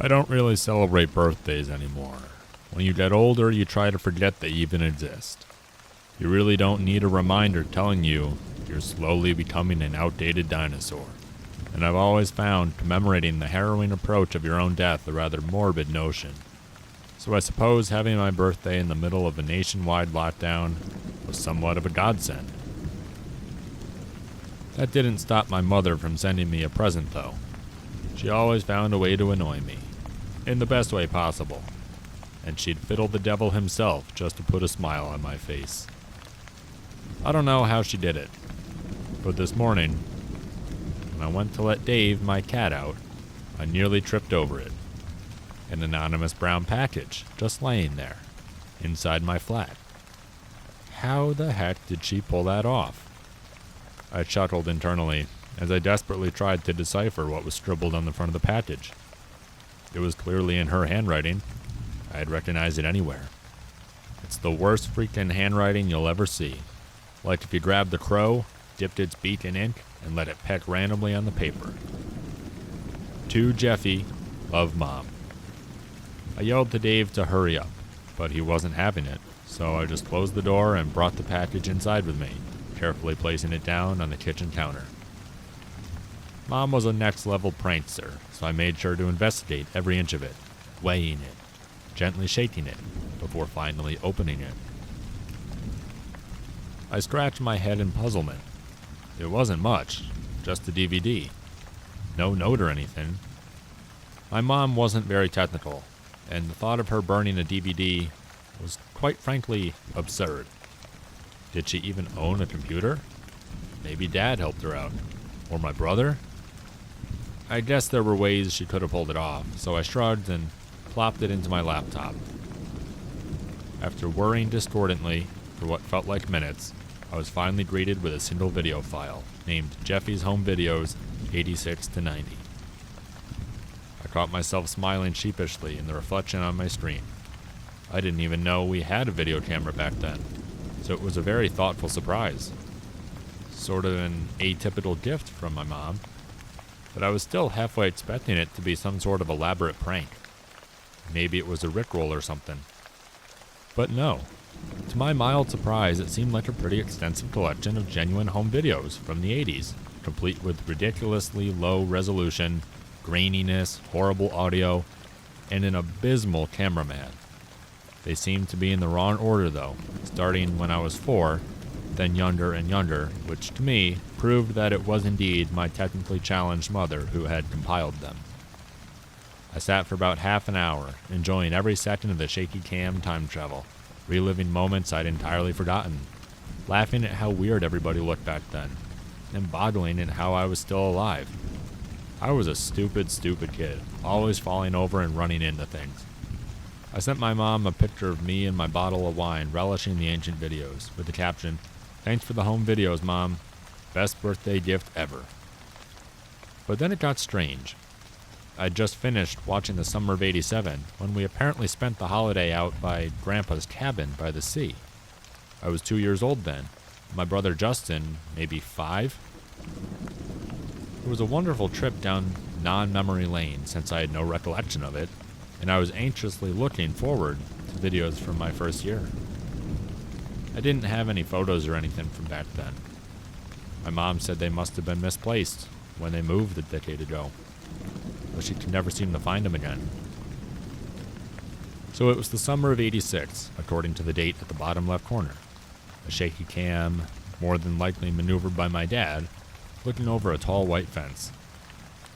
I don't really celebrate birthdays anymore. When you get older, you try to forget they even exist. You really don't need a reminder telling you you're slowly becoming an outdated dinosaur. And I've always found commemorating the harrowing approach of your own death a rather morbid notion. So I suppose having my birthday in the middle of a nationwide lockdown was somewhat of a godsend. That didn't stop my mother from sending me a present, though. She always found a way to annoy me, in the best way possible, and she'd fiddle the devil himself just to put a smile on my face. I don't know how she did it, but this morning, when I went to let Dave, my cat, out, I nearly tripped over it. An anonymous brown package just laying there, inside my flat. How the heck did she pull that off? I chuckled internally as I desperately tried to decipher what was scribbled on the front of the package. It was clearly in her handwriting. I'd recognize it anywhere. It's the worst freaking handwriting you'll ever see. Like if you grabbed the crow, dipped its beak in ink, and let it peck randomly on the paper. To Jeffy, love Mom. I yelled to Dave to hurry up, but he wasn't having it, so I just closed the door and brought the package inside with me, carefully placing it down on the kitchen counter. Mom was a next-level prankster, so I made sure to investigate every inch of it, weighing it, gently shaking it, before finally opening it. I scratched my head in puzzlement. It wasn't much, just a DVD. No note or anything. My mom wasn't very technical, and the thought of her burning a DVD was quite frankly absurd. Did she even own a computer? Maybe Dad helped her out. Or my brother? I guess there were ways she could have pulled it off, so I shrugged and plopped it into my laptop. After worrying discordantly for what felt like minutes, I was finally greeted with a single video file named Jeffy's Home Videos 86 to 90. I caught myself smiling sheepishly in the reflection on my screen. I didn't even know we had a video camera back then, so it was a very thoughtful surprise. Sort of an atypical gift from my mom, but I was still halfway expecting it to be some sort of elaborate prank. Maybe it was a Rickroll or something. But no. To my mild surprise, it seemed like a pretty extensive collection of genuine home videos from the 80s, complete with ridiculously low resolution, graininess, horrible audio, and an abysmal cameraman. They seemed to be in the wrong order though, starting when I was 4, then younger and younger, which to me proved that it was indeed my technically challenged mother who had compiled them. I sat for about half an hour, enjoying every second of the shaky cam time travel, reliving moments I'd entirely forgotten, laughing at how weird everybody looked back then, and boggling at how I was still alive. I was a stupid kid, always falling over and running into things. I sent my mom a picture of me and my bottle of wine relishing the ancient videos, with the caption, "Thanks for the home videos, Mom. Best birthday gift ever." But then it got strange. I'd just finished watching the summer of '87 when we apparently spent the holiday out by Grandpa's cabin by the sea. I was 2 years old then. My brother Justin, maybe 5? It was a wonderful trip down non-memory lane since I had no recollection of it, and I was anxiously looking forward to videos from my first year. I didn't have any photos or anything from back then. My mom said they must have been misplaced when they moved a decade ago, but she could never seem to find them again. So it was the summer of '86, according to the date at the bottom left corner. A shaky cam, more than likely maneuvered by my dad, looking over a tall white fence.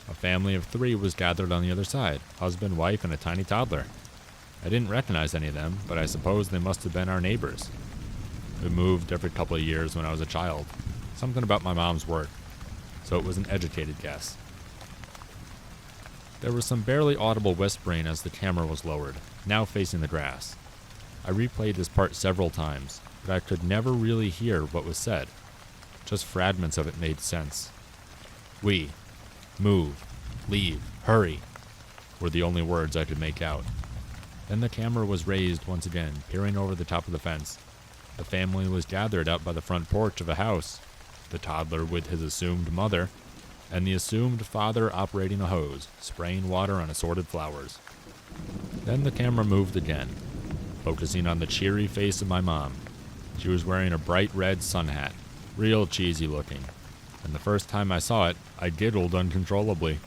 A family of 3 was gathered on the other side, husband, wife, and a tiny toddler. I didn't recognize any of them, but I suppose they must have been our neighbors. We moved every couple of years when I was a child, something about my mom's work, so it was an educated guess. There was some barely audible whispering as the camera was lowered, now facing the grass. I replayed this part several times, but I could never really hear what was said. Just fragments of it made sense. We, move, leave, hurry, were the only words I could make out. Then the camera was raised once again, peering over the top of the fence. The family was gathered out by the front porch of a house, the toddler with his assumed mother, and the assumed father operating a hose, spraying water on assorted flowers. Then the camera moved again, focusing on the cheery face of my mom. She was wearing a bright red sun hat, real cheesy looking, and the first time I saw it, I giggled uncontrollably.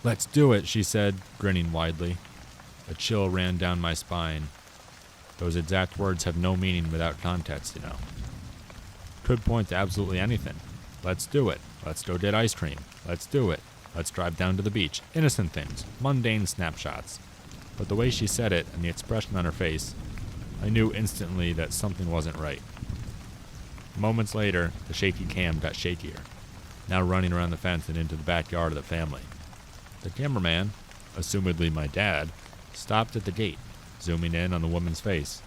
"Let's do it," she said, grinning widely. A chill ran down my spine. Those exact words have no meaning without context, you know. Could point to absolutely anything. Let's do it. Let's go get ice cream. Let's do it. Let's drive down to the beach. Innocent things. Mundane snapshots. But the way she said it and the expression on her face, I knew instantly that something wasn't right. Moments later, the shaky cam got shakier, now running around the fence and into the backyard of the family. The cameraman, assumedly my dad, stopped at the gate, zooming in on the woman's face.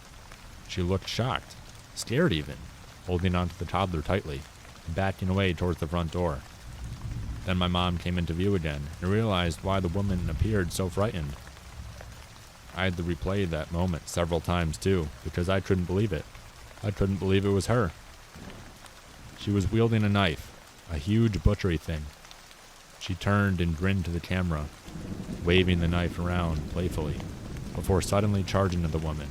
She looked shocked, scared even, holding onto the toddler tightly, and backing away towards the front door. Then my mom came into view again, and realized why the woman appeared so frightened. I had to replay that moment several times too, because I couldn't believe it. I couldn't believe it was her. She was wielding a knife, a huge butchery thing. She turned and grinned to the camera, waving the knife around playfully, before suddenly charging at the woman,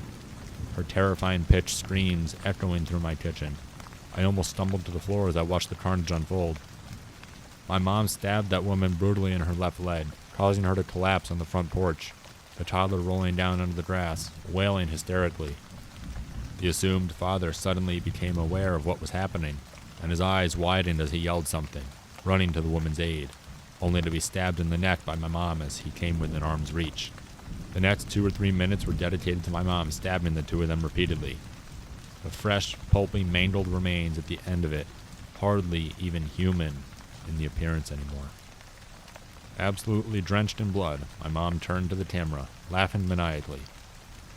her terrifying pitched screams echoing through my kitchen. I almost stumbled to the floor as I watched the carnage unfold. My mom stabbed that woman brutally in her left leg, causing her to collapse on the front porch, the toddler rolling down under the grass, wailing hysterically. The assumed father suddenly became aware of what was happening, and his eyes widened as he yelled something, running to the woman's aid, only to be stabbed in the neck by my mom as he came within arm's reach. The next 2 or 3 minutes were dedicated to my mom stabbing the two of them repeatedly. The fresh, pulpy, mangled remains at the end of it, hardly even human in the appearance anymore. Absolutely drenched in blood, my mom turned to the camera, laughing maniacally.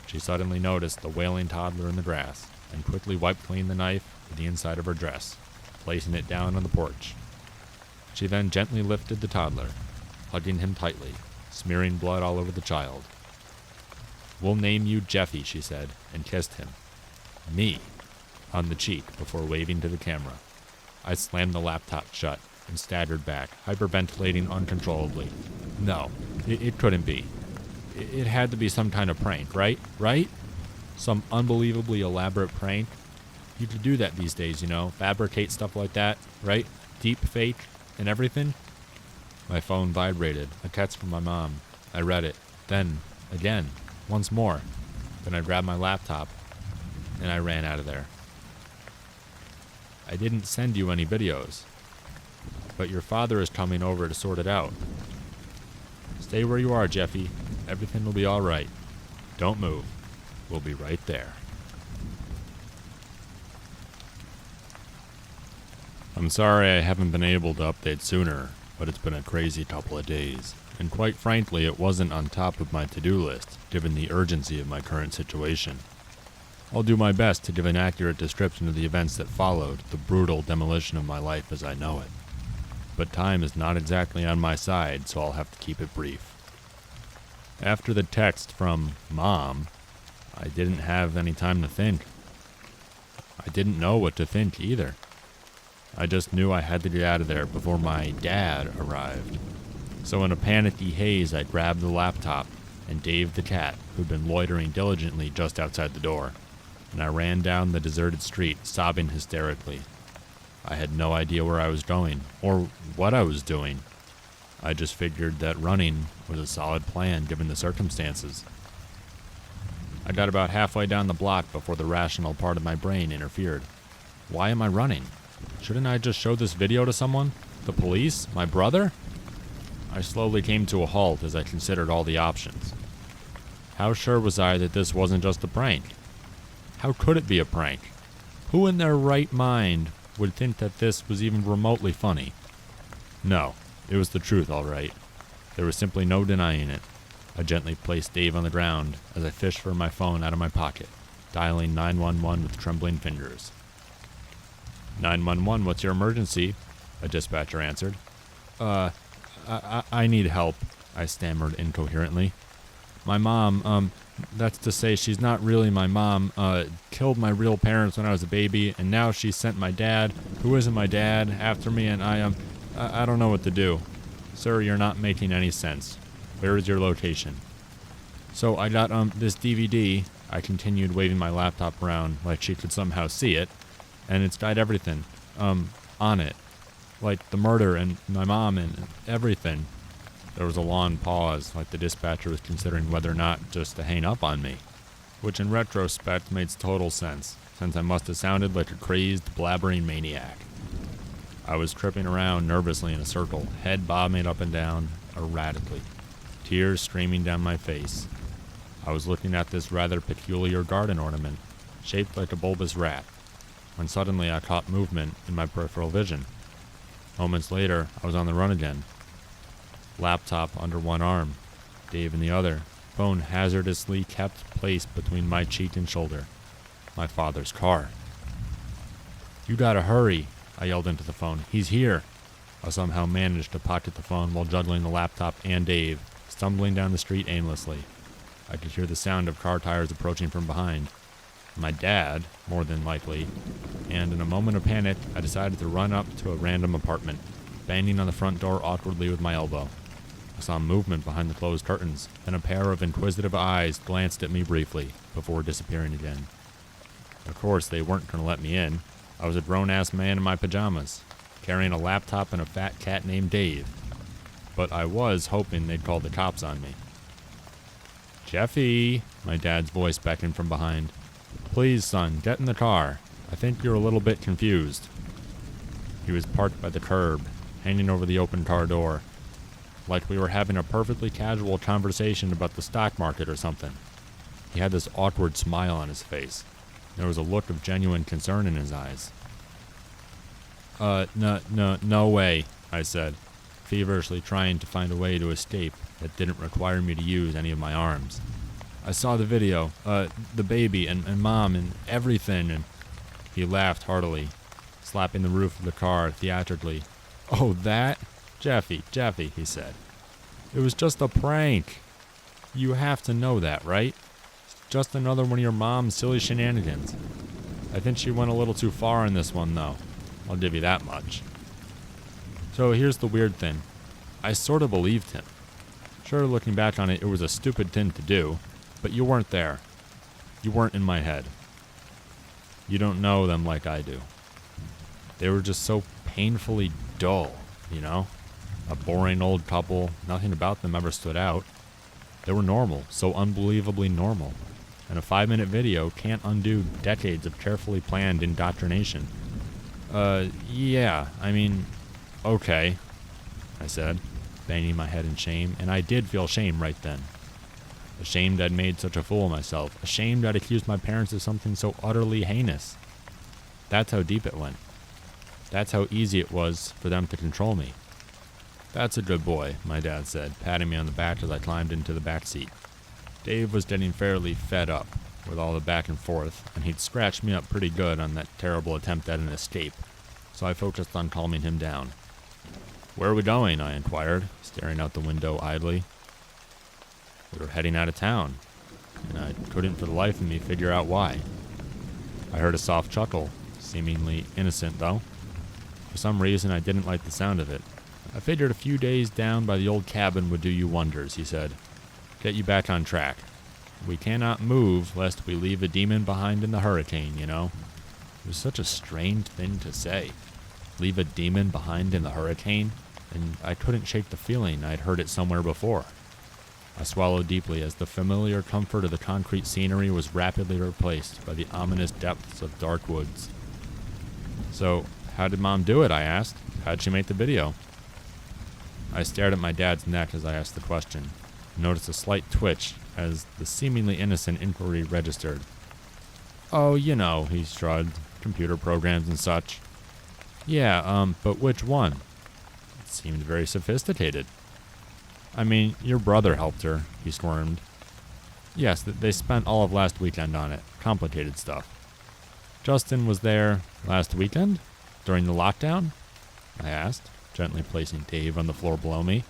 She suddenly noticed the wailing toddler in the grass, and quickly wiped clean the knife with the inside of her dress, placing it down on the porch. She then gently lifted the toddler, hugging him tightly, smearing blood all over the child. "We'll name you Jeffy," she said, and kissed him, me, on the cheek before waving to the camera. I slammed the laptop shut and staggered back, hyperventilating uncontrollably. No, it couldn't be. It had to be some kind of prank, right? Right? Some unbelievably elaborate prank. You could do that these days, you know, fabricate stuff like that, right? Deep fake and everything. My phone vibrated, a text from my mom. I read it, then, again, once more. Then I grabbed my laptop, and I ran out of there. "I didn't send you any videos, but your father is coming over to sort it out. Stay where you are, Jeffy. Everything will be all right. Don't move. We'll be right there." I'm sorry I haven't been able to update sooner, but it's been a crazy couple of days, and quite frankly it wasn't on top of my to-do list, given the urgency of my current situation. I'll do my best to give an accurate description of the events that followed the brutal demolition of my life as I know it. But time is not exactly on my side, so I'll have to keep it brief. After the text from Mom, I didn't have any time to think. I didn't know what to think either. I just knew I had to get out of there before my dad arrived. So in a panicky haze, I grabbed the laptop and Dave the cat, who'd been loitering diligently just outside the door, and I ran down the deserted street, sobbing hysterically. I had no idea where I was going, or what I was doing. I just figured that running was a solid plan given the circumstances. I got about halfway down the block before the rational part of my brain interfered. Why am I running? Shouldn't I just show this video to someone? The police? My brother? I slowly came to a halt as I considered all the options. How sure was I that this wasn't just a prank? How could it be a prank? Who in their right mind would think that this was even remotely funny? No, it was the truth, all right. There was simply no denying it. I gently placed Dave on the ground as I fished for my phone out of my pocket, dialing 911 with trembling fingers. 911, what's your emergency? A dispatcher answered. I need help, I stammered incoherently. My mom, that's to say she's not really my mom, killed my real parents when I was a baby, and now she sent my dad, who isn't my dad, after me, and I don't know what to do. Sir, you're not making any sense. Where is your location? So I got, this DVD. I continued waving my laptop around like she could somehow see it, and it's got everything, on it. Like the murder and my mom and everything. There was a long pause, like the dispatcher was considering whether or not just to hang up on me, which in retrospect makes total sense, since I must have sounded like a crazed, blabbering maniac. I was tripping around nervously in a circle, head bobbing up and down erratically, tears streaming down my face. I was looking at this rather peculiar garden ornament, shaped like a bulbous rat, when suddenly I caught movement in my peripheral vision. Moments later, I was on the run again. Laptop under one arm, Dave in the other, phone hazardously kept placed between my cheek and shoulder. My father's car. "You gotta hurry," I yelled into the phone. "He's here." I somehow managed to pocket the phone while juggling the laptop and Dave, stumbling down the street aimlessly. I could hear the sound of car tires approaching from behind. My dad, more than likely, and in a moment of panic, I decided to run up to a random apartment, banging on the front door awkwardly with my elbow. I saw movement behind the closed curtains, and a pair of inquisitive eyes glanced at me briefly, before disappearing again. Of course, they weren't going to let me in. I was a grown-ass man in my pajamas, carrying a laptop and a fat cat named Dave. But I was hoping they'd call the cops on me. "Jeffy," my dad's voice beckoned from behind. "Please, son, get in the car. I think you're a little bit confused." He was parked by the curb, hanging over the open car door, like we were having a perfectly casual conversation about the stock market or something. He had this awkward smile on his face. There was a look of genuine concern in his eyes. No way," I said, feverishly trying to find a way to escape that didn't require me to use any of my arms. "I saw the video, the baby and mom and everything," and he laughed heartily, slapping the roof of the car theatrically. "Oh, that? Jeffy, he said. "It was just a prank. You have to know that, right? Just another one of your mom's silly shenanigans. I think she went a little too far in this one, though. I'll give you that much." So here's the weird thing. I sort of believed him. Sure, looking back on it, it was a stupid thing to do, but you weren't there. You weren't in my head. You don't know them like I do. They were just so painfully dull, you know? A boring old couple, nothing about them ever stood out. They were normal, so unbelievably normal. And a 5-minute video can't undo decades of carefully planned indoctrination. Yeah, I mean, okay, I said, banging my head in shame, and I did feel shame right then. Ashamed I'd made such a fool of myself. Ashamed I'd accused my parents of something so utterly heinous. That's how deep it went. That's how easy it was for them to control me. "That's a good boy," my dad said, patting me on the back as I climbed into the back seat. Dave was getting fairly fed up with all the back and forth, and he'd scratched me up pretty good on that terrible attempt at an escape, so I focused on calming him down. "Where are we going?" I inquired, staring out the window idly. We were heading out of town, and I couldn't for the life of me figure out why. I heard a soft chuckle, seemingly innocent though. For some reason I didn't like the sound of it. "I figured a few days down by the old cabin would do you wonders," he said. "Get you back on track. We cannot move lest we leave a demon behind in the hurricane, you know." It was such a strange thing to say. Leave a demon behind in the hurricane? And I couldn't shake the feeling I'd heard it somewhere before. I swallowed deeply as the familiar comfort of the concrete scenery was rapidly replaced by the ominous depths of dark woods. "So, how did Mom do it?" I asked. "How'd she make the video?" I stared at my dad's neck as I asked the question, and noticed a slight twitch as the seemingly innocent inquiry registered. "Oh, you know," he shrugged, "computer programs and such." "Yeah, but which one?" It seemed very sophisticated. "I mean, your brother helped her," he squirmed. "Yes, they spent all of last weekend on it. Complicated stuff." "Justin was there last weekend? During the lockdown?" I asked, gently placing Dave on the floor below me.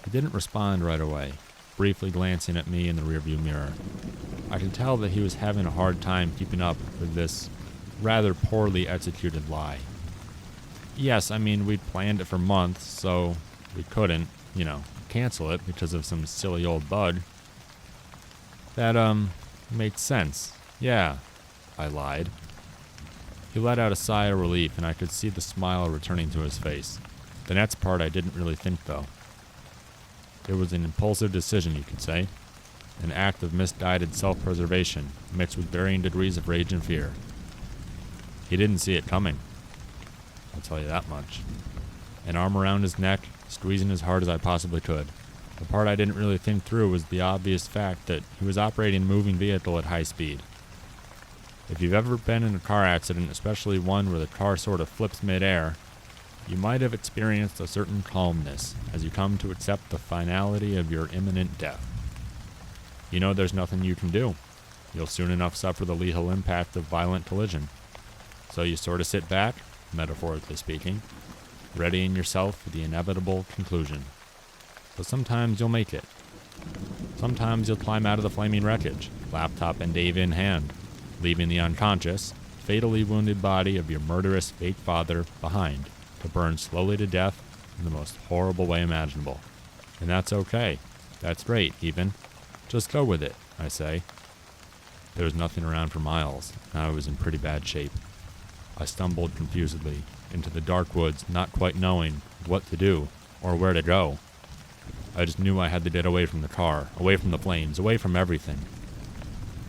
He didn't respond right away, briefly glancing at me in the rearview mirror. I could tell that he was having a hard time keeping up with this rather poorly executed lie. Yes, I mean, we'd planned it for months, so we couldn't, cancel it because of some silly old bug. That, makes sense. Yeah, I lied. He let out a sigh of relief, and I could see the smile returning to his face. The next part I didn't really think, though. It was an impulsive decision, you could say. An act of misguided self-preservation, mixed with varying degrees of rage and fear. He didn't see it coming. I'll tell you that much. An arm around his neck, squeezing as hard as I possibly could. The part I didn't really think through was the obvious fact that he was operating a moving vehicle at high speed. If you've ever been in a car accident, especially one where the car sort of flips mid-air, you might have experienced a certain calmness as you come to accept the finality of your imminent death. You know there's nothing you can do. You'll soon enough suffer the lethal impact of violent collision. So you sort of sit back, metaphorically speaking, readying yourself for the inevitable conclusion. But sometimes you'll make it. Sometimes you'll climb out of the flaming wreckage, laptop and Dave in hand, leaving the unconscious, fatally wounded body of your murderous fake father behind to burn slowly to death in the most horrible way imaginable. And that's okay. That's great, even. Just go with it, I say. There was nothing around for miles, and I was in pretty bad shape. I stumbled confusedly into the dark woods, not quite knowing what to do or where to go. I just knew I had to get away from the car, away from the flames, away from everything.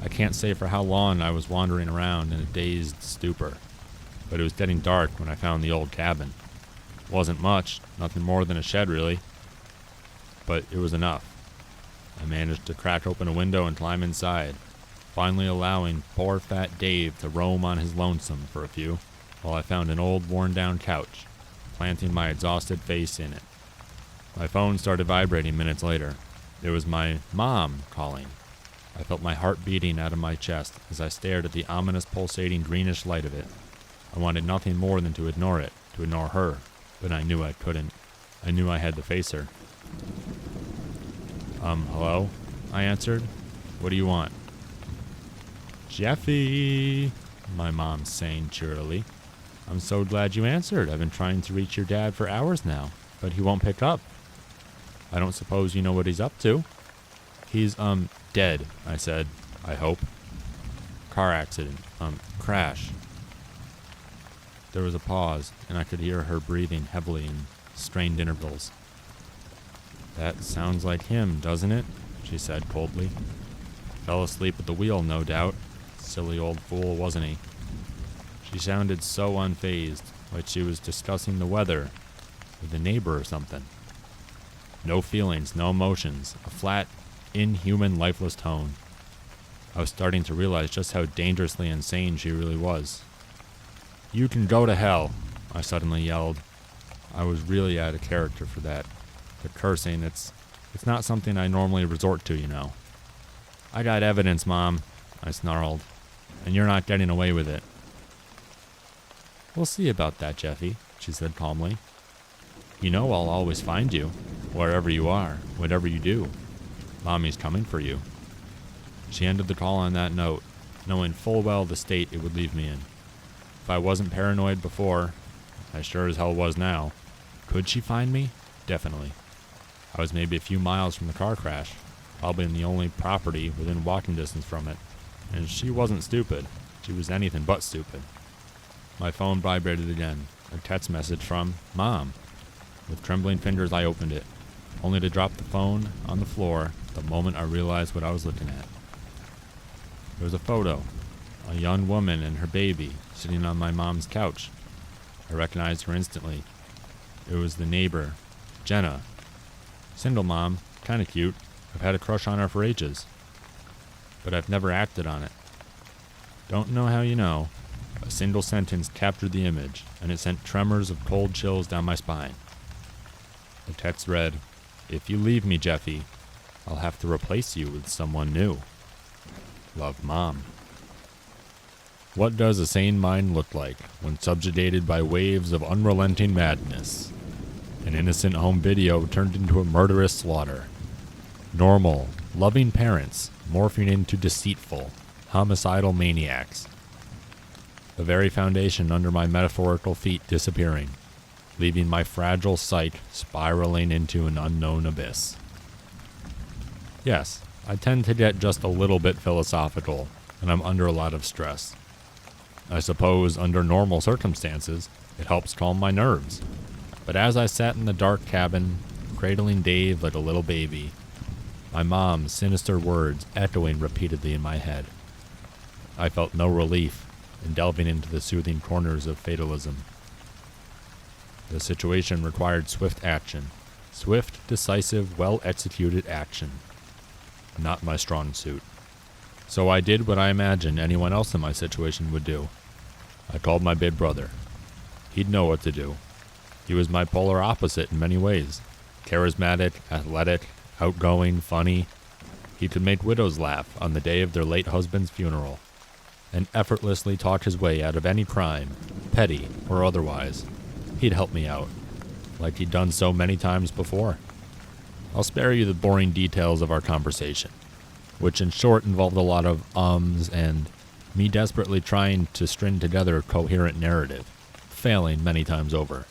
I can't say for how long I was wandering around in a dazed stupor, but it was getting dark when I found the old cabin. Wasn't much, nothing more than a shed really, but it was enough. I managed to crack open a window and climb inside, finally allowing poor fat Dave to roam on his lonesome for a few, while I found an old worn-down couch, planting my exhausted face in it. My phone started vibrating minutes later. It was my mom calling. I felt my heart beating out of my chest as I stared at the ominous pulsating greenish light of it. I wanted nothing more than to ignore it, to ignore her, but I knew I couldn't. I knew I had to face her. Hello? I answered. What do you want? Jeffy, my mom's saying cheerily. I'm so glad you answered. I've been trying to reach your dad for hours now, but he won't pick up. I don't suppose you know what he's up to? He's, dead, I said. I hope. Car accident. Crash. There was a pause, and I could hear her breathing heavily in strained intervals. That sounds like him, doesn't it? She said coldly. Fell asleep at the wheel, no doubt. Silly old fool, wasn't he? She sounded so unfazed, like she was discussing the weather with a neighbor or something. No feelings, no emotions, a flat, inhuman, lifeless tone. I was starting to realize just how dangerously insane she really was. You can go to hell, I suddenly yelled. I was really out of character for that. The cursing, it's not something I normally resort to, you know. I got evidence, Mom, I snarled, and you're not getting away with it. We'll see about that, Jeffy, she said calmly. You know I'll always find you, wherever you are, whatever you do. Mommy's coming for you. She ended the call on that note, knowing full well the state it would leave me in. If I wasn't paranoid before, I sure as hell was now. Could she find me? Definitely. I was maybe a few miles from the car crash, probably in the only property within walking distance from it, and she wasn't stupid. She was anything but stupid. My phone vibrated again, a text message from Mom. With trembling fingers I opened it, only to drop the phone on the floor the moment I realized what I was looking at. There was a photo, a young woman and her baby sitting on my mom's couch. I recognized her instantly. It was the neighbor, Jenna. Single mom, kinda cute. I've had a crush on her for ages. But I've never acted on it. Don't know how you know. A single sentence captured the image, and it sent tremors of cold chills down my spine. The text read, If you leave me, Jeffy, I'll have to replace you with someone new. Love, Mom. What does a sane mind look like when subjugated by waves of unrelenting madness? An innocent home video turned into a murderous slaughter. Normal, loving parents morphing into deceitful, homicidal maniacs. The very foundation under my metaphorical feet disappearing. leaving my fragile sight spiraling into an unknown abyss. Yes, I tend to get just a little bit philosophical when I'm under a lot of stress. I suppose under normal circumstances, it helps calm my nerves. But as I sat in the dark cabin, cradling Dave like a little baby, my mom's sinister words echoing repeatedly in my head, I felt no relief in delving into the soothing corners of fatalism. The situation required swift action. Swift, decisive, well-executed action. Not my strong suit. So I did what I imagined anyone else in my situation would do. I called my big brother. He'd know what to do. He was my polar opposite in many ways. Charismatic, athletic, outgoing, funny. He could make widows laugh on the day of their late husband's funeral, and effortlessly talk his way out of any crime, petty or otherwise. He'd help me out, like he'd done so many times before. I'll spare you the boring details of our conversation, which in short involved a lot of ums and me desperately trying to string together a coherent narrative, failing many times over,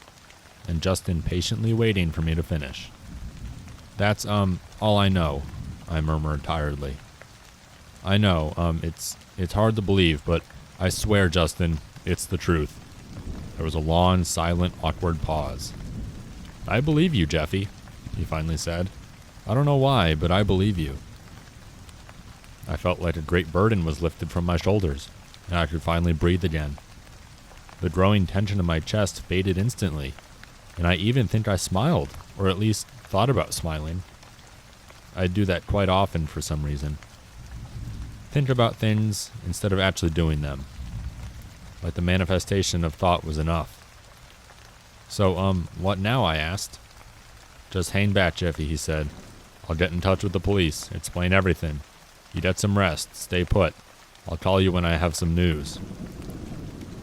and Justin patiently waiting for me to finish. That's, all I know, I murmured tiredly. I know, it's hard to believe, but I swear, Justin, it's the truth. There was a long, silent, awkward pause. I believe you, Jeffy, he finally said. I don't know why, but I believe you. I felt like a great burden was lifted from my shoulders, and I could finally breathe again. The growing tension in my chest faded instantly, and I even think I smiled, or at least thought about smiling. I do that quite often for some reason. Think about things instead of actually doing them. Like the manifestation of thought was enough. So, what now? I asked. Just hang back, Jeffy, he said. I'll get in touch with the police, explain everything. You get some rest, stay put. I'll call you when I have some news.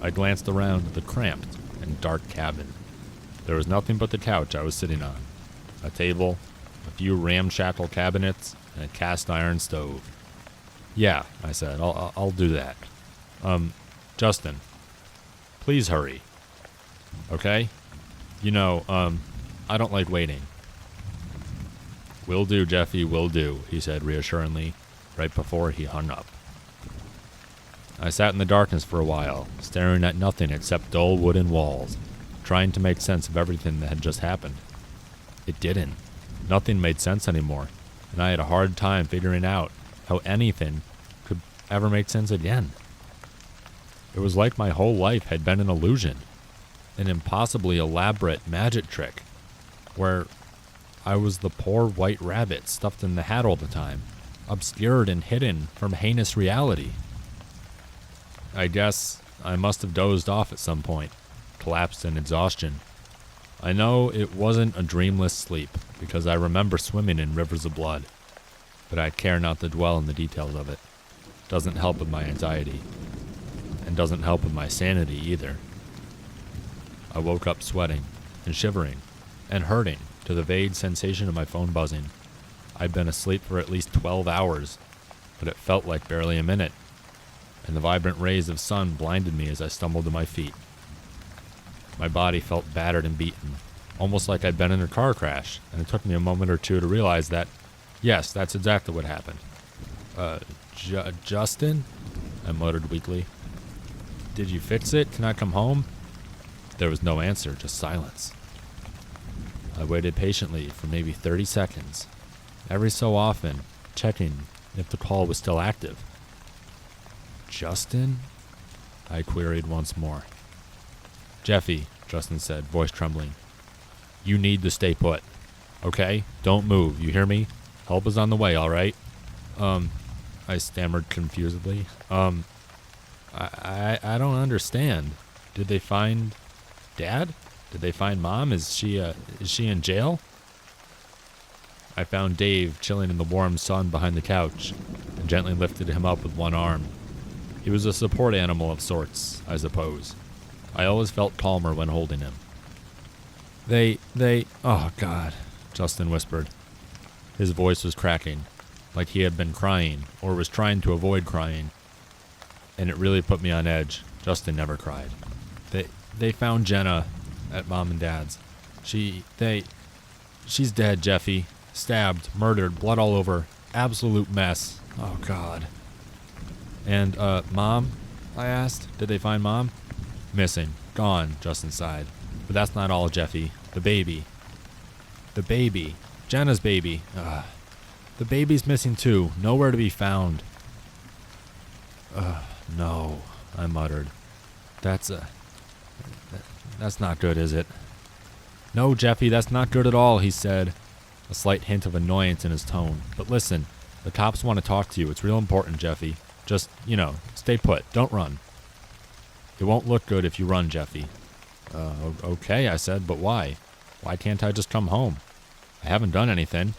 I glanced around the cramped and dark cabin. There was nothing but the couch I was sitting on, a table, a few ramshackle cabinets, and a cast iron stove. Yeah, I said, I'll do that. Justin, please hurry. Okay? You know, I don't like waiting. Will do, Jeffy, will do, he said reassuringly, right before he hung up. I sat in the darkness for a while, staring at nothing except dull wooden walls, trying to make sense of everything that had just happened. It didn't. Nothing made sense anymore, and I had a hard time figuring out how anything could ever make sense again. It was like my whole life had been an illusion, an impossibly elaborate magic trick, where I was the poor white rabbit stuffed in the hat all the time, obscured and hidden from heinous reality. I guess I must have dozed off at some point, collapsed in exhaustion. I know it wasn't a dreamless sleep, because I remember swimming in rivers of blood, but I care not to dwell on the details of it. Doesn't help with my anxiety, and doesn't help with my sanity either. I woke up sweating, and shivering, and hurting to the vague sensation of my phone buzzing. I'd been asleep for at least 12 hours, but it felt like barely a minute, and the vibrant rays of sun blinded me as I stumbled to my feet. My body felt battered and beaten, almost like I'd been in a car crash, and it took me a moment or two to realize that, yes, that's exactly what happened. Justin? I muttered weakly. Did you fix it? Can I come home? There was no answer, just silence. I waited patiently for maybe 30 seconds, every so often checking if the call was still active. Justin? I queried once more. Jeffy, Justin said, voice trembling. You need to stay put. Okay? Don't move, you hear me? Help is on the way, alright? I stammered confusedly. I don't understand. Did they find Dad? Did they find Mom? Is she in jail? I found Dave chilling in the warm sun behind the couch and gently lifted him up with one arm. He was a support animal of sorts, I suppose. I always felt calmer when holding him. Oh God, Justin whispered. His voice was cracking, like he had been crying, or was trying to avoid crying. And it really put me on edge. Justin never cried. They found Jenna at Mom and Dad's. She's dead, Jeffy. Stabbed, murdered, blood all over. Absolute mess. Oh, God. And, Mom? I asked. Did they find Mom? Missing. Gone, Justin sighed. But that's not all, Jeffy. The baby. The baby. Jenna's baby. The baby's missing too. Nowhere to be found. No, I muttered. That's not good, is it? No, Jeffy, that's not good at all, he said, a slight hint of annoyance in his tone. But listen, the cops want to talk to you. It's real important, Jeffy. Just, stay put. Don't run. It won't look good if you run, Jeffy. Okay, I said, but why? Why can't I just come home? I haven't done anything.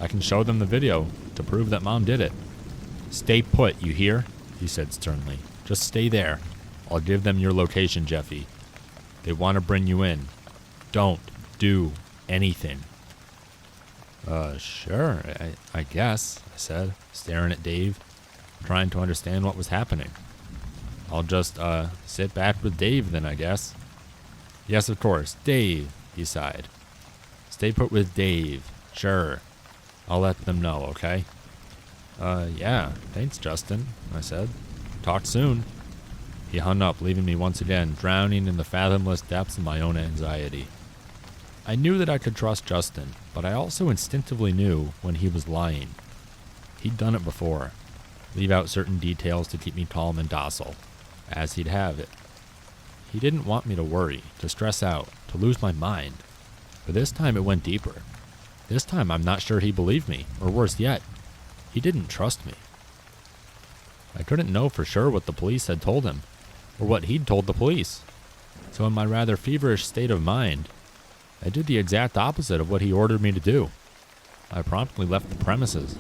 I can show them the video to prove that Mom did it. Stay put, you hear? He said sternly. Just stay there. I'll give them your location, Jeffy. They want to bring you in. Don't do anything. Sure, I guess, I said, staring at Dave, trying to understand what was happening. I'll just, sit back with Dave then, I guess. Yes, of course, Dave, he sighed. Stay put with Dave. Sure. I'll let them know, okay? Yeah, thanks, Justin, I said. Talk soon. He hung up, leaving me once again, drowning in the fathomless depths of my own anxiety. I knew that I could trust Justin, but I also instinctively knew when he was lying. He'd done it before. Leave out certain details to keep me calm and docile, as he'd have it. He didn't want me to worry, to stress out, to lose my mind. But this time it went deeper. This time I'm not sure he believed me, or worse yet, he didn't trust me. I couldn't know for sure what the police had told him, or what he'd told the police. So in my rather feverish state of mind, I did the exact opposite of what he ordered me to do. I promptly left the premises,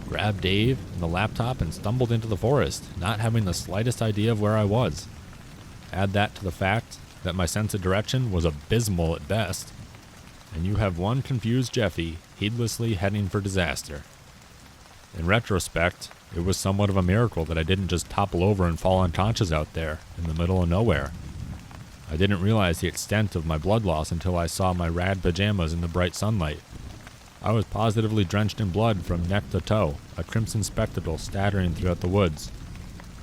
grabbed Dave and the laptop and stumbled into the forest, not having the slightest idea of where I was. Add that to the fact that my sense of direction was abysmal at best, and you have one confused Jeffy heedlessly heading for disaster. In retrospect, it was somewhat of a miracle that I didn't just topple over and fall unconscious out there in the middle of nowhere. I didn't realize the extent of my blood loss until I saw my rad pajamas in the bright sunlight. I was positively drenched in blood from neck to toe, a crimson spectacle scattering throughout the woods.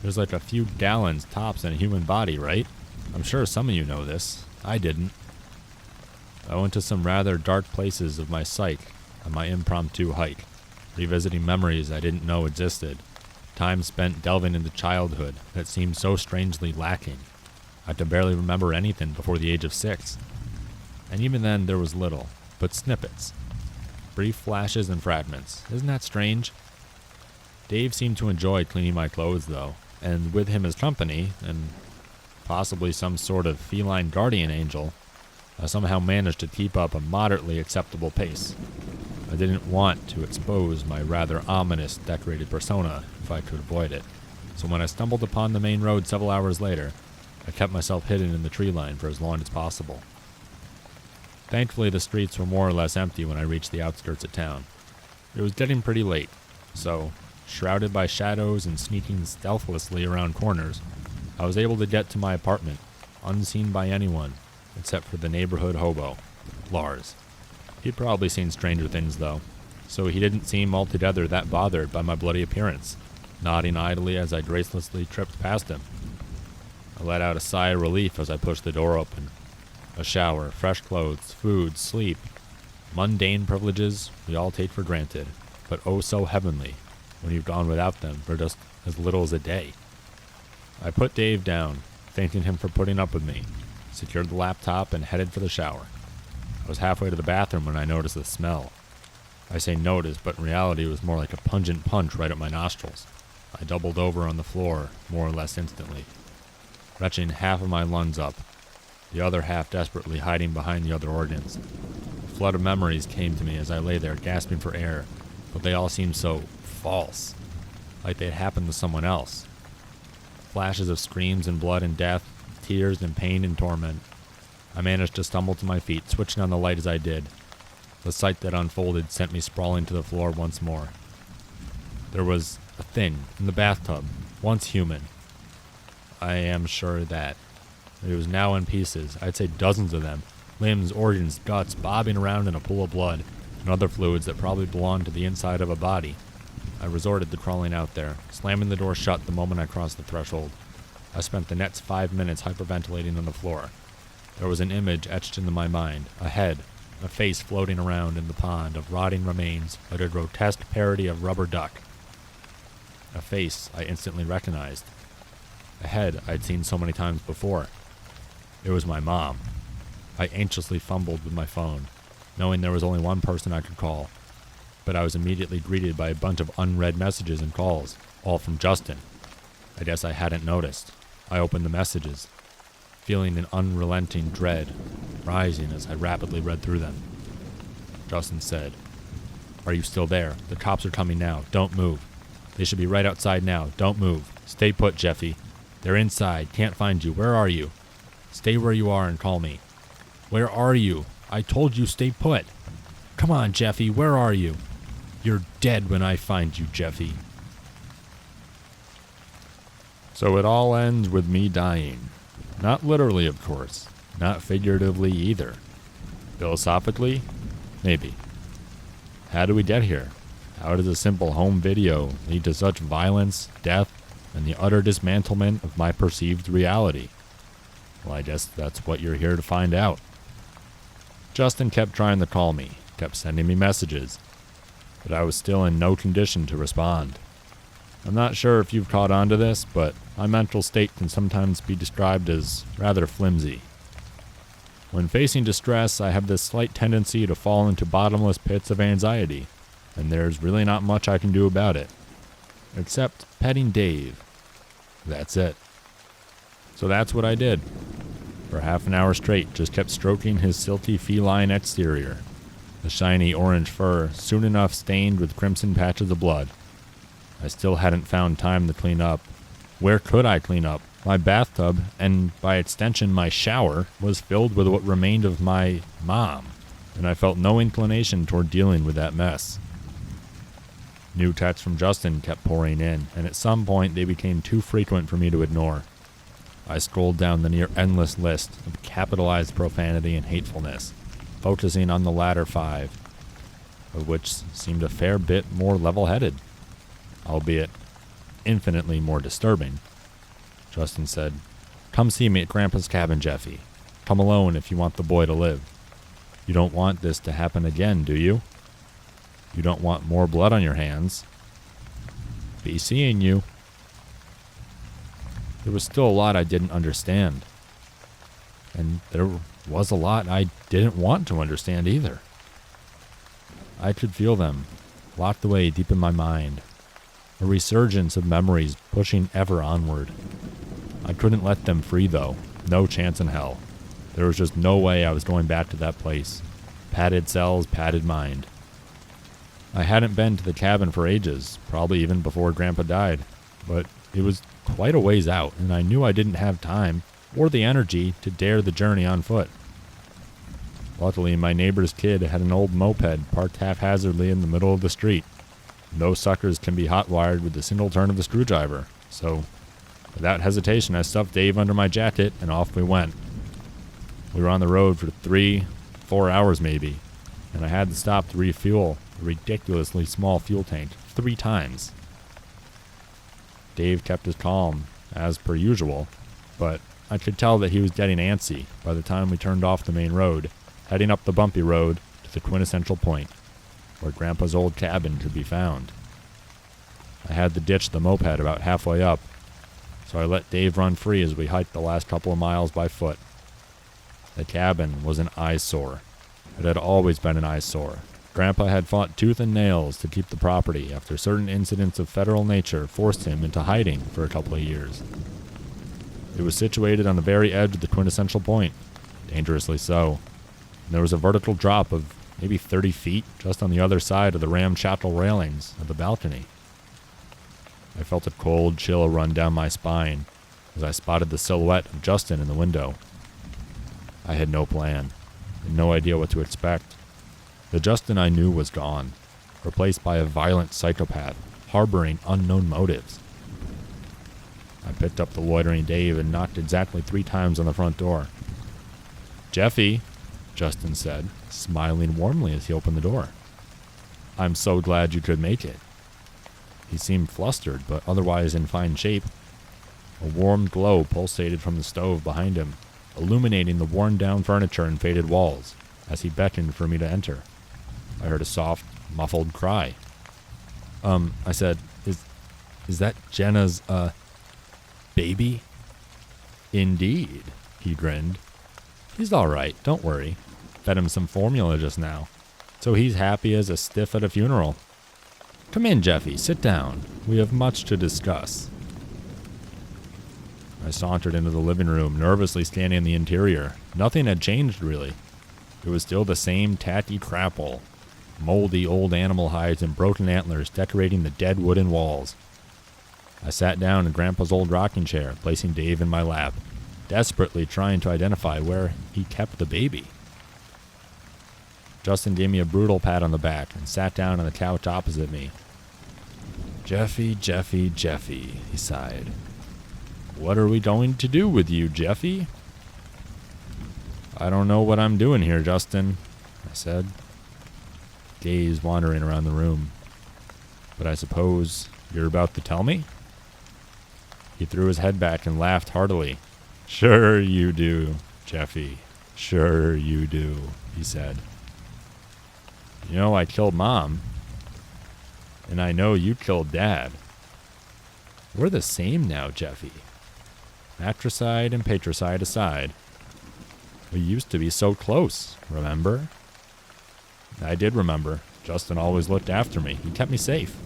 There's like a few gallons tops in a human body, right? I'm sure some of you know this. I didn't. I went to some rather dark places of my psyche on my impromptu hike, revisiting memories I didn't know existed, time spent delving into childhood that seemed so strangely lacking. I could barely remember anything before the age of 6. And even then there was little, but snippets. Brief flashes and fragments. Isn't that strange? Dave seemed to enjoy cleaning my clothes, though, and with him as company, and possibly some sort of feline guardian angel, I somehow managed to keep up a moderately acceptable pace. I didn't want to expose my rather ominous decorated persona if I could avoid it, so when I stumbled upon the main road several hours later, I kept myself hidden in the tree line for as long as possible. Thankfully, the streets were more or less empty when I reached the outskirts of town. It was getting pretty late, so, shrouded by shadows and sneaking stealthily around corners, I was able to get to my apartment, unseen by anyone, except for the neighborhood hobo, Lars. He'd probably seen stranger things, though, so he didn't seem altogether that bothered by my bloody appearance, nodding idly as I gracelessly tripped past him. I let out a sigh of relief as I pushed the door open. A shower, fresh clothes, food, sleep. Mundane privileges we all take for granted, but oh so heavenly when you've gone without them for just as little as a day. I put Dave down, thanking him for putting up with me, secured the laptop, and headed for the shower. I was halfway to the bathroom when I noticed the smell. I say noticed, but in reality it was more like a pungent punch right at my nostrils. I doubled over on the floor, more or less instantly, retching half of my lungs up, the other half desperately hiding behind the other organs. A flood of memories came to me as I lay there gasping for air, but they all seemed so false, like they'd happened to someone else. Flashes of screams and blood and death, tears and pain and torment. I managed to stumble to my feet, switching on the light as I did. The sight that unfolded sent me sprawling to the floor once more. There was a thing in the bathtub, once human. I am sure that It was now in pieces. I'd say dozens of them. Limbs, organs, guts, bobbing around in a pool of blood, and other fluids that probably belonged to the inside of a body. I resorted to crawling out there, slamming the door shut the moment I crossed the threshold. I spent the next 5 minutes hyperventilating on the floor. There was an image etched into my mind, a head, a face floating around in the pond of rotting remains like a grotesque parody of rubber duck. A face I instantly recognized. A head I'd seen so many times before. It was my mom. I anxiously fumbled with my phone, knowing there was only one person I could call. But I was immediately greeted by a bunch of unread messages and calls, all from Justin. I guess I hadn't noticed. I opened the messages, feeling an unrelenting dread rising as I rapidly read through them. Justin said, "Are you still there? The cops are coming now. Don't move. They should be right outside now. Don't move. Stay put, Jeffy. They're inside. Can't find you. Where are you? Stay where you are and call me. Where are you? I told you stay put. Come on, Jeffy. Where are you? You're dead when I find you, Jeffy." So it all ends with me dying. Not literally, of course. Not figuratively either. Philosophically? Maybe. How do we get here? How does a simple home video lead to such violence, death, and the utter dismantlement of my perceived reality? Well, I guess that's what you're here to find out. Justin kept trying to call me, kept sending me messages, but I was still in no condition to respond. I'm not sure if you've caught on to this, but my mental state can sometimes be described as rather flimsy. When facing distress, I have this slight tendency to fall into bottomless pits of anxiety, and there's really not much I can do about it. Except petting Dave. That's it. So that's what I did. For half an hour straight, just kept stroking his silky feline exterior, the shiny orange fur soon enough stained with crimson patches of blood. I still hadn't found time to clean up. Where could I clean up? My bathtub, and by extension my shower, was filled with what remained of my mom, and I felt no inclination toward dealing with that mess. New texts from Justin kept pouring in, and at some point they became too frequent for me to ignore. I scrolled down the near endless list of capitalized profanity and hatefulness, focusing on the latter 5, of which seemed a fair bit more level-headed, albeit infinitely more disturbing. Justin said, "Come see me at Grandpa's cabin, Jeffy. Come alone if you want the boy to live. You don't want this to happen again, do you? You don't want more blood on your hands. Be seeing you." There was still a lot I didn't understand. And there was a lot I didn't want to understand either. I could feel them, locked away deep in my mind. A resurgence of memories pushing ever onward. I couldn't let them free, though. No chance in hell. There was just no way I was going back to that place. Padded cells, padded mind. I hadn't been to the cabin for ages, probably even before Grandpa died, but it was quite a ways out, and I knew I didn't have time or the energy to dare the journey on foot. Luckily, my neighbor's kid had an old moped parked haphazardly in the middle of the street. Those suckers can be hot-wired with the single turn of the screwdriver, so without hesitation I stuffed Dave under my jacket and off we went. We were on the road for 3-4 hours maybe, and I had to stop to refuel a ridiculously small fuel tank 3 times. Dave kept his calm, as per usual, but I could tell that he was getting antsy by the time we turned off the main road, heading up the bumpy road to the quintessential point, where Grandpa's old cabin could be found. I had to ditch the moped about halfway up, so I let Dave run free as we hiked the last couple of miles by foot. The cabin was an eyesore. It had always been an eyesore. Grandpa had fought tooth and nails to keep the property after certain incidents of federal nature forced him into hiding for a couple of years. It was situated on the very edge of the quintessential point, dangerously so. And there was a vertical drop of maybe 30 feet just on the other side of the ramshackle railings of the balcony. I felt a cold chill run down my spine as I spotted the silhouette of Justin in the window. I had no plan, and no idea what to expect. The Justin I knew was gone, replaced by a violent psychopath harboring unknown motives. I picked up the loitering Dave and knocked exactly 3 times on the front door. "Jeffy," Justin said, smiling warmly as he opened the door. "I'm so glad you could make it." He seemed flustered, but otherwise in fine shape. A warm glow pulsated from the stove behind him, illuminating the worn-down furniture and faded walls, as he beckoned for me to enter. I heard a soft, muffled cry. I said, is that Jenna's, baby?" "Indeed," he grinned. "He's all right, don't worry. Fed him some formula just now, so he's happy as a stiff at a funeral. Come in, Jeffy, sit down. We have much to discuss." I sauntered into the living room, nervously scanning the interior. Nothing had changed, really. It was still the same tatty crapple. Moldy old animal hides and broken antlers decorating the dead wooden walls. I sat down in Grandpa's old rocking chair, placing Dave in my lap, desperately trying to identify where he kept the baby. Justin gave me a brutal pat on the back and sat down on the couch opposite me. "Jeffy, Jeffy, Jeffy," he sighed. "What are we going to do with you, Jeffy?" "I don't know what I'm doing here, Justin," I said, gaze wandering around the room. "But I suppose you're about to tell me?" He threw his head back and laughed heartily. "Sure you do, Jeffy. Sure you do," he said. "You know I killed Mom. And I know you killed Dad. We're the same now, Jeffy. Matricide and patricide aside. We used to be so close, remember?" I did remember. Justin always looked after me. He kept me safe.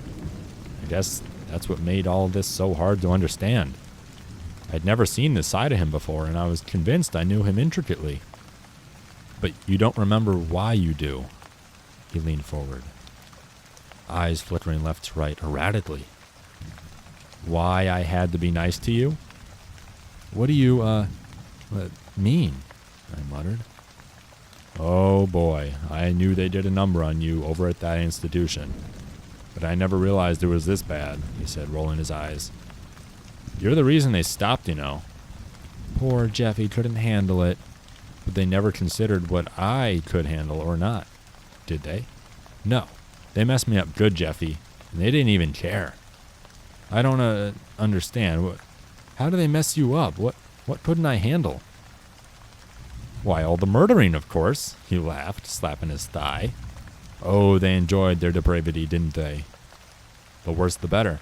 I guess that's what made all this so hard to understand. I'd never seen this side of him before, and I was convinced I knew him intricately. "But you don't remember why you do?" He leaned forward, eyes flickering left to right erratically. "Why I had to be nice to you?" "What do you, mean?" I muttered. "Oh boy, I knew they did a number on you over at that institution. But I never realized it was this bad," he said, rolling his eyes. "You're the reason they stopped, you know." "Poor Jeffy couldn't handle it." "But they never considered what I could handle or not, did they?" "No. They messed me up good, Jeffy, and they didn't even care." "I don't understand. How do they mess you up? What couldn't I handle?" "Why, all the murdering, of course," he laughed, slapping his thigh. "Oh, they enjoyed their depravity, didn't they? The worse the better.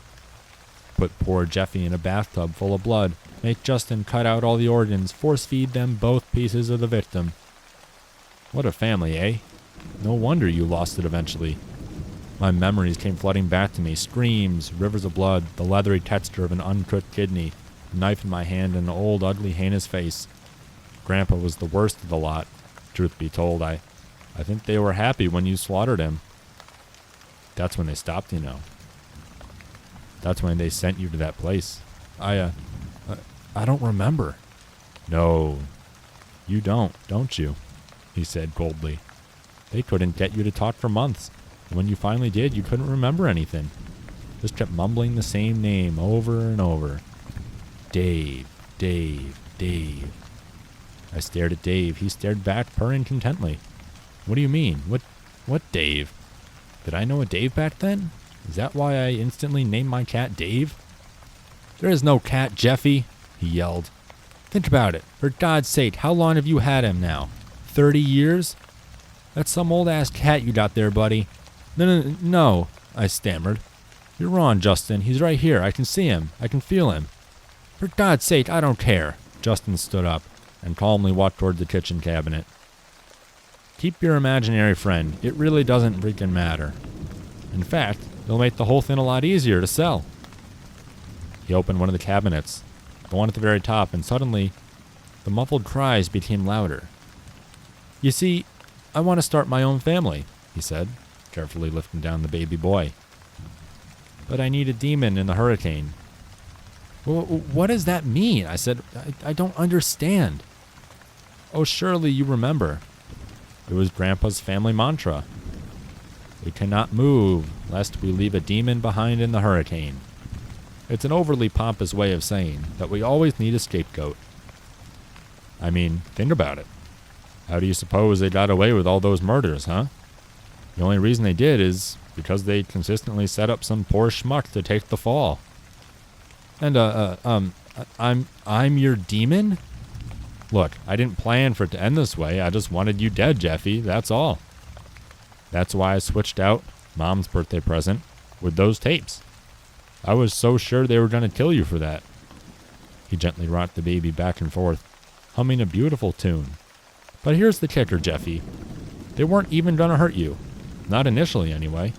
Put poor Jeffy in a bathtub full of blood, make Justin cut out all the organs, force-feed them both pieces of the victim. What a family, eh? No wonder you lost it eventually." My memories came flooding back to me, screams, rivers of blood, the leathery texture of an uncooked kidney, a knife in my hand, and an old, ugly, heinous face. Grandpa was the worst of the lot, truth be told. I think they were happy when you slaughtered him. That's when they stopped, you know. That's when they sent you to that place. I don't remember." "No, you don't you?" he said coldly. "They couldn't get you to talk for months. And when you finally did, you couldn't remember anything. Just kept mumbling the same name over and over. Dave, Dave, Dave." I stared at Dave. He stared back, purring contently. "What do you mean? What Dave? Did I know a Dave back then? Is that why I instantly named my cat Dave?" "There is no cat, Jeffy," he yelled. "Think about it. For God's sake, how long have you had him now? 30 years? That's some old-ass cat you got there, buddy." No, I stammered. "You're wrong, Justin. He's right here. I can see him. I can feel him." "For God's sake, I don't care." Justin stood up and calmly walked toward the kitchen cabinet. "Keep your imaginary friend. It really doesn't freaking matter. In fact, it'll make the whole thing a lot easier to sell." He opened one of the cabinets, the one at the very top, and suddenly the muffled cries became louder. "You see, I want to start my own family," he said, carefully lifting down the baby boy. "But I need a demon in the hurricane." What does that mean?" I said. I don't understand." "Oh, surely you remember. It was Grandpa's family mantra. We cannot move lest we leave a demon behind in the hurricane. It's an overly pompous way of saying that we always need a scapegoat. I mean, think about it. How do you suppose they got away with all those murders, huh? The only reason they did is because they consistently set up some poor schmuck to take the fall. And, I'm your demon? Look, I didn't plan for it to end this way. I just wanted you dead, Jeffy. That's all. That's why I switched out Mom's birthday present with those tapes. I was so sure they were going to kill you for that. He gently rocked the baby back and forth, humming a beautiful tune. But here's the kicker, Jeffy. They weren't even going to hurt you. Not initially, anyway.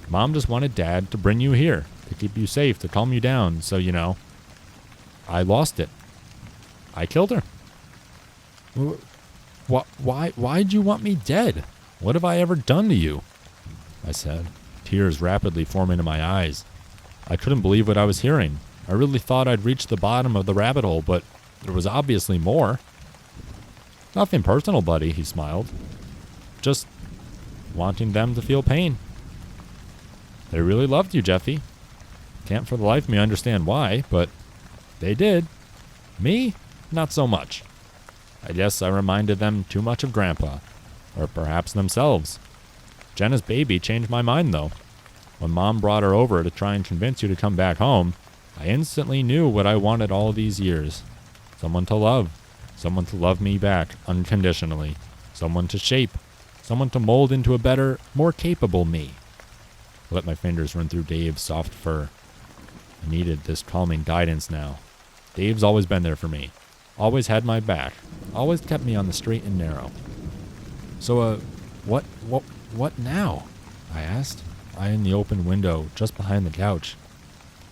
Mom just wanted Dad to bring you here, to keep you safe, to calm you down, so, you know. I lost it. I killed her. Why'd you want me dead? What have I ever done to you? I said, tears rapidly forming in my eyes. I couldn't believe what I was hearing. I really thought I'd reached the bottom of the rabbit hole, but there was obviously more. Nothing personal, buddy, he smiled. Just wanting them to feel pain. They really loved you, Jeffy. Can't for the life of me understand why, but they did. Me? Not so much. I guess I reminded them too much of Grandpa. Or perhaps themselves. Jenna's baby changed my mind, though. When Mom brought her over to try and convince you to come back home, I instantly knew what I wanted all these years. Someone to love. Someone to love me back unconditionally. Someone to shape. Someone to mold into a better, more capable me. I let my fingers run through Dave's soft fur. I needed this calming guidance now. Dave's always been there for me. Always had my back. Always kept me on the straight and narrow. So, what now? I asked, eyeing the open window just behind the couch.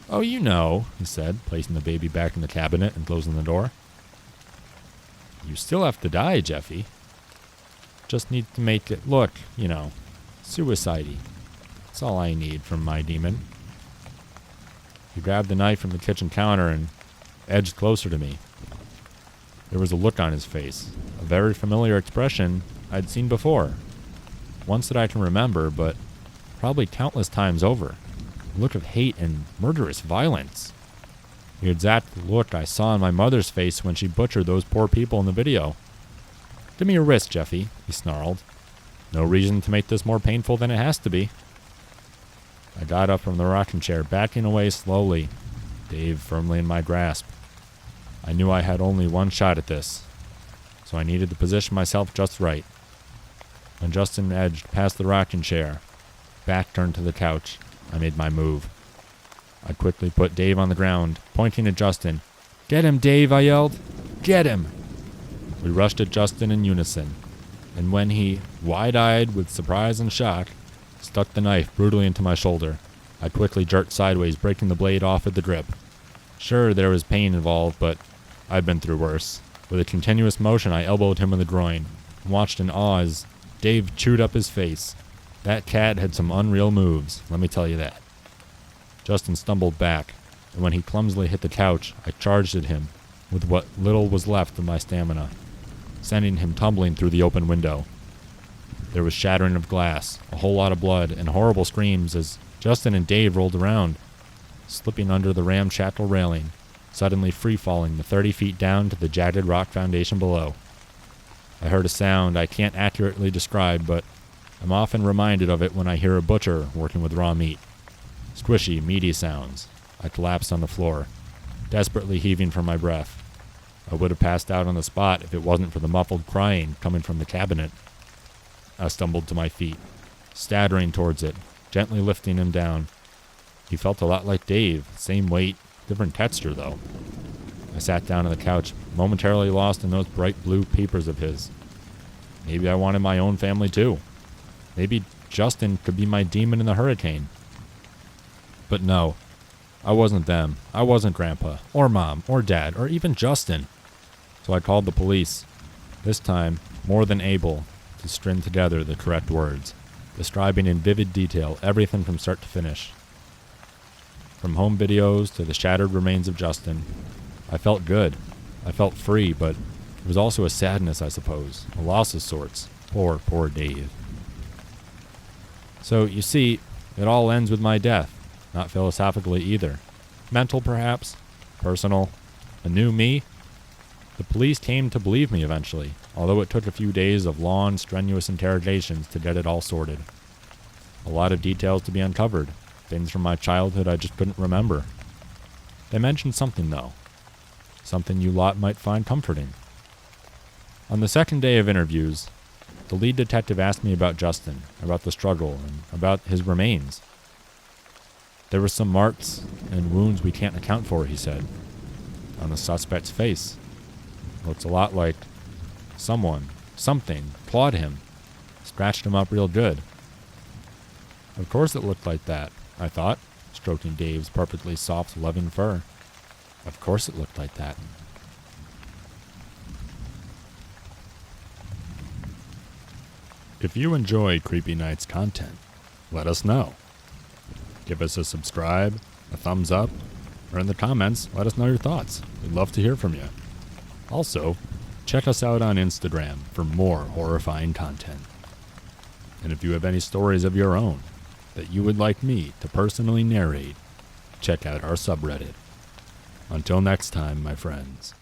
Oh, you know, he said, placing the baby back in the cabinet and closing the door. You still have to die, Jeffy. Just need to make it look, you know, suicide-y. That's all I need from my demon. He grabbed the knife from the kitchen counter and edged closer to me. There was a look on his face, a very familiar expression I'd seen before. Once that I can remember, but probably countless times over. A look of hate and murderous violence. The exact look I saw on my mother's face when she butchered those poor people in the video. Give me your wrist, Jeffy, he snarled. No reason to make this more painful than it has to be. I got up from the rocking chair, backing away slowly, Dave firmly in my grasp. I knew I had only one shot at this, so I needed to position myself just right. When Justin edged past the rocking chair, back turned to the couch, I made my move. I quickly put Dave on the ground, pointing at Justin. Get him, Dave, I yelled. Get him! We rushed at Justin in unison, and when he, wide-eyed with surprise and shock, stuck the knife brutally into my shoulder, I quickly jerked sideways, breaking the blade off at the grip. Sure, there was pain involved, but I've been through worse. With a continuous motion, I elbowed him in the groin, and watched in awe as Dave chewed up his face. That cat had some unreal moves, let me tell you that. Justin stumbled back, and when he clumsily hit the couch, I charged at him with what little was left of my stamina, sending him tumbling through the open window. There was shattering of glass, a whole lot of blood, and horrible screams as Justin and Dave rolled around, slipping under the ramshackle railing, suddenly free-falling the 30 feet down to the jagged rock foundation below. I heard a sound I can't accurately describe, but I'm often reminded of it when I hear a butcher working with raw meat. Squishy, meaty sounds. I collapsed on the floor, desperately heaving for my breath. I would have passed out on the spot if it wasn't for the muffled crying coming from the cabinet. I stumbled to my feet, staggering towards it, gently lifting him down. He felt a lot like Dave, same weight, different texture though. I sat down on the couch, momentarily lost in those bright blue peepers of his. Maybe I wanted my own family too. Maybe Justin could be my demon in the hurricane. But no, I wasn't them. I wasn't Grandpa, or Mom, or Dad, or even Justin. So I called the police, this time more than able to string together the correct words, describing in vivid detail everything from start to finish. From home videos to the shattered remains of Justin, I felt good. I felt free, but it was also a sadness, I suppose, a loss of sorts. Poor Dave. So, you see, it all ends with my death, not philosophically either. Mental, perhaps. Personal. A new me. The police came to believe me eventually, although it took a few days of long, strenuous interrogations to get it all sorted. A lot of details to be uncovered, things from my childhood I just couldn't remember. They mentioned something, though. Something you lot might find comforting. On the second day of interviews, the lead detective asked me about Justin, about the struggle, and about his remains. There were some marks and wounds we can't account for, he said, on the suspect's face. Looks a lot like something, clawed him, scratched him up real good. Of course it looked like that, I thought, stroking Dave's perfectly soft, loving fur. Of course it looked like that. If you enjoy Creepy Night's content, let us know. Give us a subscribe, a thumbs up, or in the comments, let us know your thoughts. We'd love to hear from you. Also, check us out on Instagram for more horrifying content. And if you have any stories of your own that you would like me to personally narrate, check out our subreddit. Until next time, my friends.